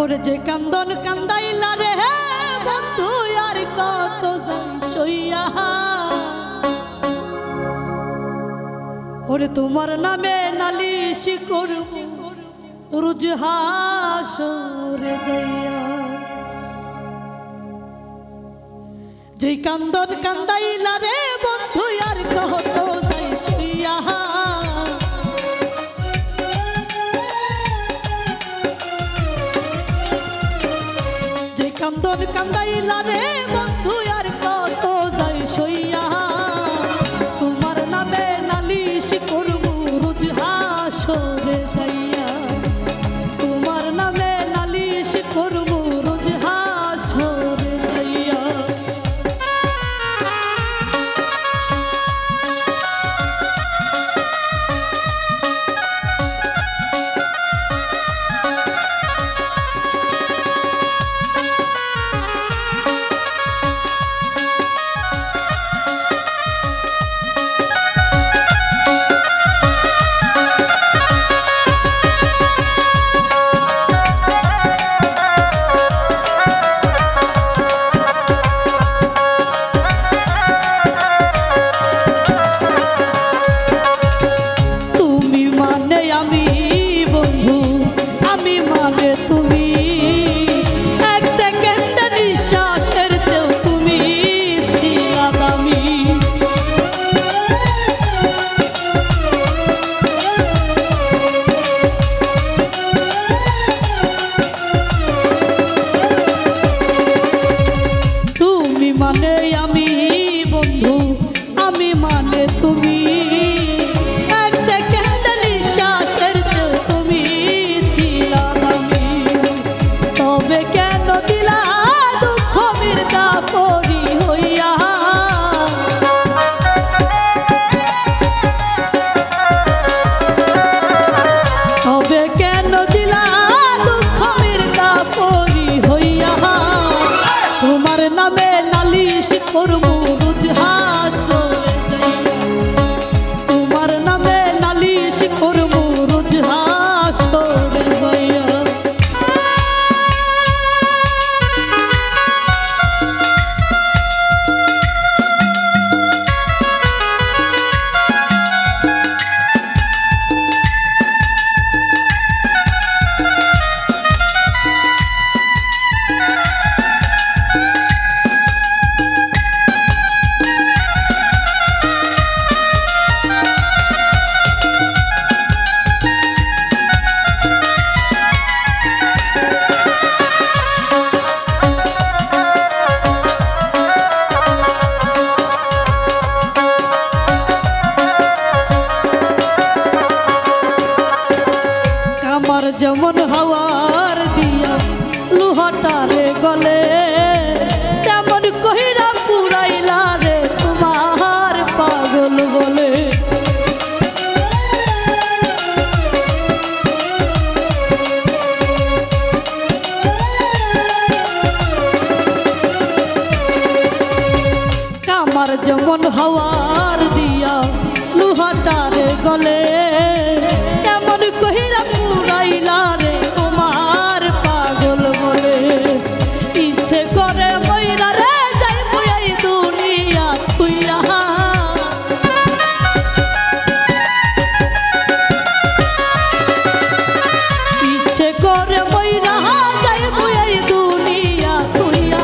ওরে যে কান্দন কান্দাইলা রে বন্ধু আর কত যাই সইয়া ওরে তোমার নামে নালিশ করব রোজ হাসরে যাইয়া যে কান্দন কান্দাইলা রে বন্ধু আর কত যাই সইয়া কান্দন কান্দাইলা রে বন্ধু আর কত যাই সইয়া তোমার নামে নালিশ করব রোজ হাসরে যাইয়া তোমার নামে নালিশ করব রোজ হাসরে যাইয়া যেমন হাওয়ার দিয়া লোহাটারে গলে তেমন কহিরা পুরাইলা রে তোমার পাগল বলে কামার যেমন হাওয়ার দিয়া লোহাটারে গলে তেমন কহিরা পুরাইলা রে তোমার পাগল বলে ইচ্ছে করে মইরা রে যাই মুই দুনিয়া তুইয়া ইচ্ছে করে মইরা যাই মুই দুনিয়া তুইয়া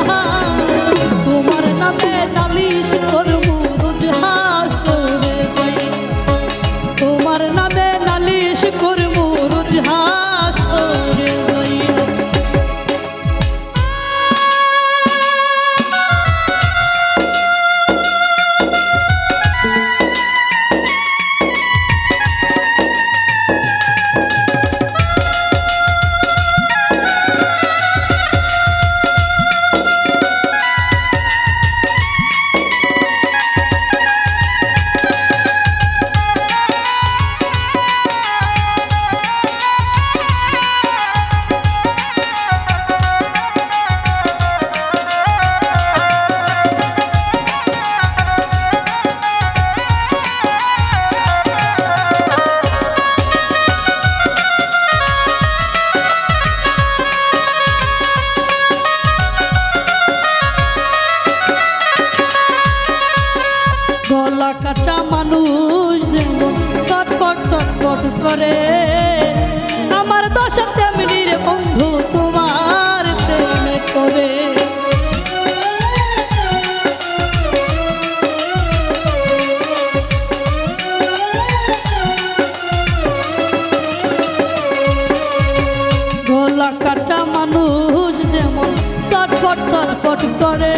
তোমার নামে নালিশ করব রোজ হাসরে যাইয়া তোমার ছটফট করে আমার দশা তেমনি রে বন্ধু তোমার প্রেমে করে গলা কাটা মানুষ যেমন ছটফট ছটফট করে